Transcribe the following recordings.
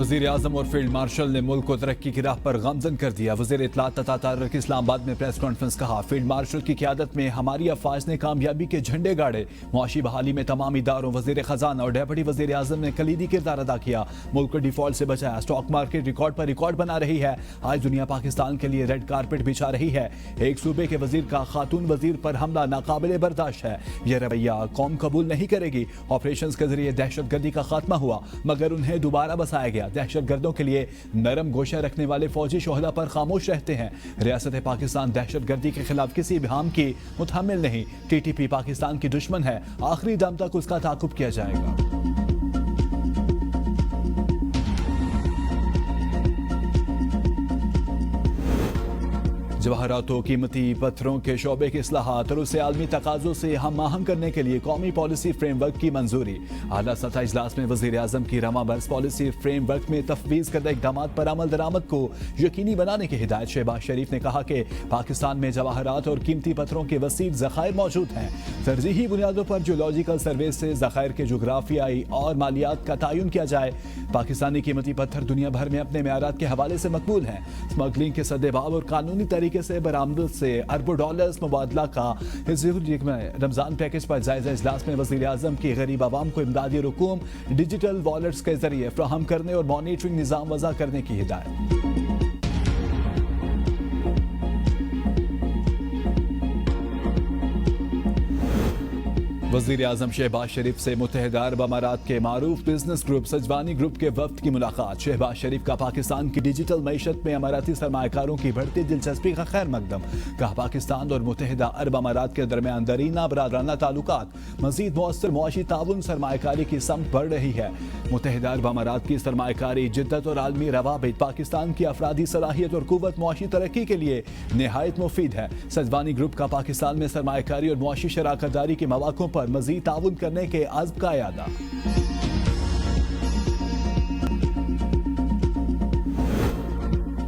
वज़ीर आज़म और field marshal ने मुल्क को तरक्की की राह पर गामजन कर दिया। वज़ीर इत्तलात तथा तारक इस्लामाबाद में प्रेस कॉन्फ्रेंस कहा, फील्ड मार्शल की क़यादत में हमारी अफवाज ने कामयाबी के झंडे गाड़े। मुआशी बहाली में तमाम इदारों, वज़ीर ख़जाना और डेप्यूटी वज़ीर आज़म ने कलीदी किरदार अदा किया। मुल्क को डिफॉल्ट से बचाया। स्टॉक मार्केट रिकॉर्ड पर रिकॉर्ड बना रही है। आज दुनिया पाकिस्तान के लिए रेड कारपेट बिछा रही है। एक सूबे के वज़ीर का खातून वज़ीर पर हमला नाकाबिले बर्दाश्त है। यह रवैया कौम कबूल नहीं करेगी। ऑपरेशन के जरिए दहशतगर्दी का खात्मा हुआ मगर उन्हें दोबारा बसाया गया। दहशतगर्दों के लिए नरम गोशा रखने वाले फौजी शोहदा पर खामोश रहते हैं। रियासत पाकिस्तान दहशतगर्दी के खिलाफ किसी इबहाम की मुतहम्मिल नहीं। TTP पाकिस्तान की दुश्मन है। आखिरी दम तक उसका ताकुब किया जाएगा। जवाहरात व कीमती पत्थरों के शोबे की इस्लाहात और उसे आलमी तकाज़ों से हम आहंग करने के लिए कौमी पॉलिसी फ्रेमवर्क की मंजूरी। आला सतह इजलास में वज़ीर आज़म की रवा बरस पॉलिसी फ्रेमवर्क में तफवीज़ करदा इक़दाम पर अमल दरामद को यकीनी बनाने की हिदायत। शहबाज शरीफ ने कहा कि पाकिस्तान में जवाहरात और कीमती पत्थरों के वसीर ज़खायर मौजूद हैं। तरजीही बुनियादों पर जियोलॉजिकल सर्वे से ज़खायर के जोग्राफियाई और मालियात का तयन किया जाए। पाकिस्तानी कीमती पत्थर दुनिया भर में अपने मेयारात के हवाले से मकबूल हैं। स्मगलिंग के सद्देबाब और कानूनी तरीके से बरामद से अरबों डॉलर्स मुबादला का रमजान पैकेज पर जायजा इजलास में वज़ीर आज़म की गरीब आवाम को इमदादी रकूम डिजिटल वॉलेट्स के जरिए फ्राहम करने और मॉनिटरिंग निज़ाम वज़ा करने की हिदायत। वज़ीर आज़म शहबाज शरीफ से मुत्तहिदा अरब अमारात के मारूफ बिजनेस ग्रुप सजवानी ग्रुप के वफ्द की मुलाकात। शहबाज शरीफ का पाकिस्तान की डिजिटल मईशत में अमाराती सरमायाकारों की बढ़ती दिलचस्पी का खैर मकदम। कहा, पाकिस्तान और मुत्तहिदा अरब अमारात के दरमियान दरीना बरादराना ताल्लुकात मज़ीद मौसर मुआशी ताउन सरमायाकारी की समत बढ़ रही है। मुत्तहिदा अरब अमारात की सरमायाकारी जिद्दत और आलमी रवाबित पाकिस्तान की अफरादी सलाहियत और कुव्वत मुआशी तरक्की के लिए नहायत मुफीद है। सजवानी ग्रुप का पाकिस्तान में सरमायाकारी और मुआशी शराकतदारी के मौक़ों पर मज़ीद ताउन करने के अज़्म का इरादा।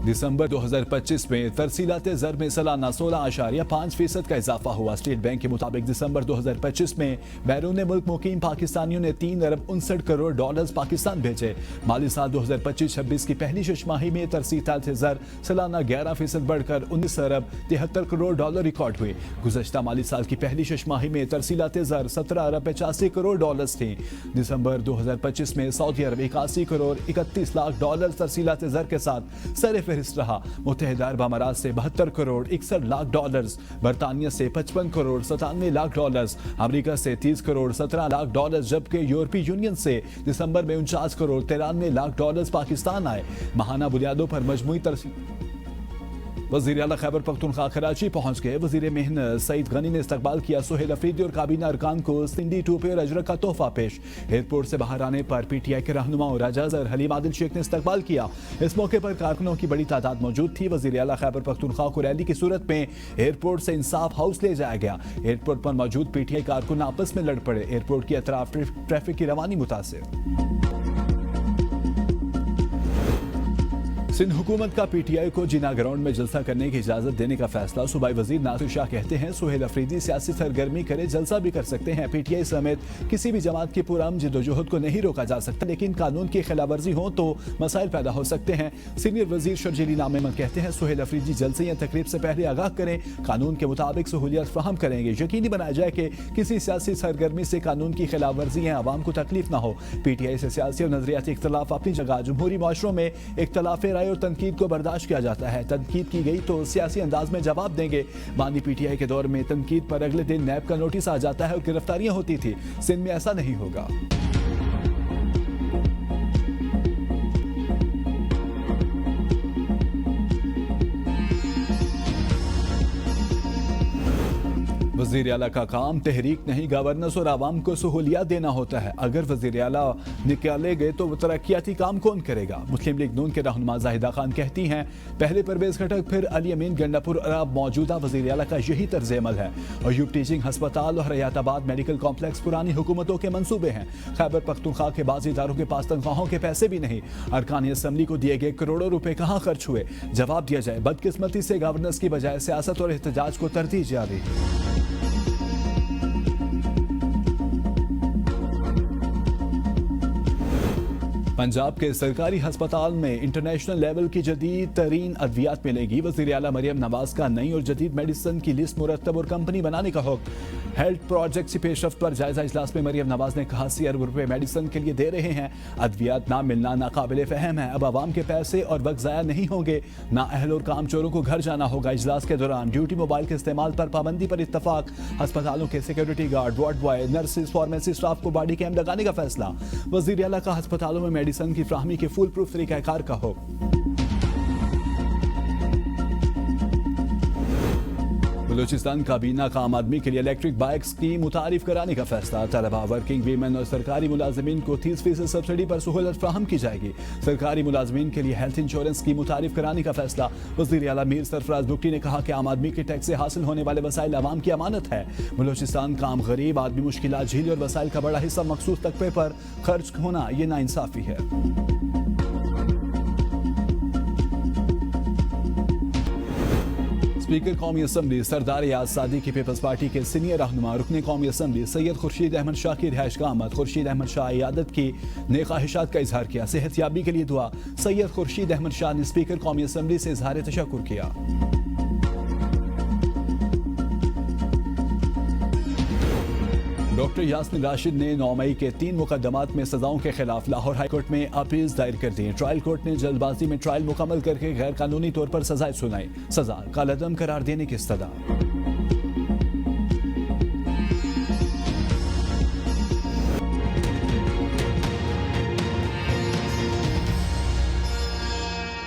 दिसंबर 2025 में तरसीलात ज़र में सालाना 16.5% का इजाफा हुआ। स्टेट बैंक के मुताबिक दिसंबर 2025 में बैरून मुल्क मुकीम पाकिस्तानियों ने 3 अरब 59 करोड़ डॉलर्स पाकिस्तान भेजे। माली साल 2025-26 की पहली छमाही में तरसीलात ज़र सालाना 11% बढ़कर 19 अरब 73 करोड़ डॉलर रिकॉर्ड हुए। गुज़श्ता माली साल की पहली छमाही में तरसीलात ज़र 17 अरब 85 करोड़ डॉलर्स थी। दिसंबर 2025 में सऊदी अरब 81 करोड़ 31 लाख डॉलर तरसीलात ज़र के साथ सर रहा। मुत्तहिदा अरब अमारात से 72 करोड़ 61 लाख डॉलर्स, बरतानिया से 55 करोड़ 97 लाख डॉलर्स, अमेरिका से 30 करोड़ 17 लाख डॉलर्स, जबकि यूरोपीय यूनियन से दिसंबर में 49 करोड़ 93 लाख डॉलर्स पाकिस्तान आए। माहाना बुनियादों पर मजमूई वज़ीर आला खैबर पख्तूनख्वा कराची पहुंच गए। वज़ीर मेहनत सईद गनी ने इस्तकबाल किया। सुहेल अफरीदी और काबीना अरकान को सिंधी टोपे और अजरक का तोहफा पेश। एयरपोर्ट से बाहर आने पर PTI के रहनुमा और राजाज और हलीम आदिल शेख ने इस्तकबाल किया। इस मौके पर कारकुनों की बड़ी तादाद मौजूद थी। वज़ीर आला खैबर पख्तूनख्वा को रैली की सूरत में एयरपोर्ट से इंसाफ हाउस ले जाया गया। एयरपोर्ट पर मौजूद PTI कारकुन आपस में लड़ पड़े। एयरपोर्ट के अतराफ ट्रैफिक की रवानी मुतासिर। सिंध हुकूमत का PTI को जिना ग्राउंड में जलसा करने की इजाजत देने का फैसला। सूबाई वजीर नासिर शाह कहते हैं, सुहेल अफरीदी सियासी सरगर्मी करे, जलसा भी कर सकते हैं। PTI समेत किसी भी जमात की पुरअमन जद्दोजहद को नहीं रोका जा सकता, लेकिन कानून की खिलाफवर्जी हो तो मसाइल पैदा हो सकते हैं। सीनियर वजीर शर्जीली नामेमन कहते हैं, सुहेल अफरीदी जलसे या तकरीब से पहले आगाह करें, कानून के मुताबिक सहूलियत फ्राहम करेंगे। यकीनी बनाया जाए कि किसी सियासी सरगर्मी से कानून की खिलाफवर्जी या आवाम को तकलीफ न हो। PTI से सियासी और नजरियाती इख्तलाफ अपनी जगह, जमहूरी माशरों में इख्तलाफ राय और तनकीद को बर्दाश्त किया जाता है। तनकीद की गई तो सियासी अंदाज में जवाब देंगे। मानी PTI के दौर में तनकीद पर अगले दिन नैब का नोटिस आ जाता है और गिरफ्तारियां होती थी। सिंध में ऐसा नहीं होगा। वज़ीर आला का काम तहरीक नहीं, गवर्नेंस और आवाम को सहूलियत देना होता है। अगर वज़ीर आला निकाले गए तो तरक्याती काम कौन करेगा? मुस्लिम लीग नून के रहनुमा जाहिदा खान कहती हैं, पहले परवेज खटक फिर अली अमीन गंडापुर। अब मौजूदा वज़ीर आला का यही तर्ज अमल है। और यूब टीचिंग हस्पताल और हयाताबाद मेडिकल कॉम्प्लेक्स पुरानी हुकूमतों के मंसूबे हैं। खैबर पख्तूनख्वा के बाज़ इदारों के पास तनख्वाहों के पैसे भी नहीं। अरकान असम्बली को दिए गए करोड़ों रुपए कहाँ खर्च हुए? जवाब दिया जाए। बदकिस्मती से गवर्नेंस की बजाय सियासत और एहतजाज को तरजीह जारी। पंजाब के सरकारी अस्पताल में इंटरनेशनल लेवल की जदीद तरीन अद्वियात मिलेगी। वज़ीर आला मरियम नवाज का नई और जदीद मेडिसिन की लिस्ट मुरतब और कंपनी बनाने का हुक्म। हेल्थ प्रोजेक्ट की पेशरफ्त पर जायजा इजलास में मरियम नवाज ने कहा 80 अरब रुपए मेडिसिन के लिए दे रहे हैं। अद्वियात ना मिलना नाकाबिले फहम है। अब आवाम के पैसे और वक्त ज़ाया नहीं होंगे। ना अहल और कामचोरों को घर जाना होगा। इजलास के दौरान ड्यूटी मोबाइल के इस्तेमाल पर पाबंदी पर इत्तफाक। अस्पतालों के security guard, ward boy, nurses, pharmacy staff को बॉडी कैम लगाने का फैसला। वज़ीर आला का अस्पतालों में मेडिसिन की फ्राहमी के फुल प्रूफ तरीकाकार का हुक्म। बलूचिस्तान काबीना का आम आदमी के लिए इलेक्ट्रिक बाइक स्कीम मुतारिफ कराने का फैसला। तलबा, वर्किंग वीमेन और सरकारी मुलाजमीन को 30% सब्सिडी पर सहूलत फ्राहम की जाएगी। सरकारी मुलाजमीन के लिए हेल्थ इंश्योरेंस स्कीम मुतारिफ कराने का फैसला। वज़ीर आला मीर सरफराज बुगटी ने कहा कि आम आदमी के टैक्स से हासिल होने वाले वसाइल अवाम की अमानत है। बलूचिस्तान का आम गरीब आदमी मुश्किलात झेली और वसाइल का बड़ा हिस्सा मखसूस तकबे पर खर्च होना ये नाइंसाफी है। स्पीकर कौमी असम्बली सरदार याद सादी की पीपल्स पार्टी के सीनियर रहनुमा रुकने कौमी असम्बली सैयद खुर्शीद अहमद शाह की रिहाइश का आमद। खुर्शीद अहमद शाह इयादत की नेक ख्वाहिशात का इजहार किया। सेहतयाबी के लिए दुआ। सैयद खुर्शीद अहमद शाह ने स्पीकर कौमी असम्बली से इजहार तशक्कुर किया। डॉक्टर यास्मीन राशिद ने 9 मई के 3 मुकदमात में सजाओं के खिलाफ लाहौर हाईकोर्ट में अपील्स दायर कर दी। ट्रायल कोर्ट ने जल्दबाजी में ट्रायल मुकम्मल करके गैर कानूनी तौर पर सजाएं सुनाई। सजा कालादम करार देने की इस्तदा।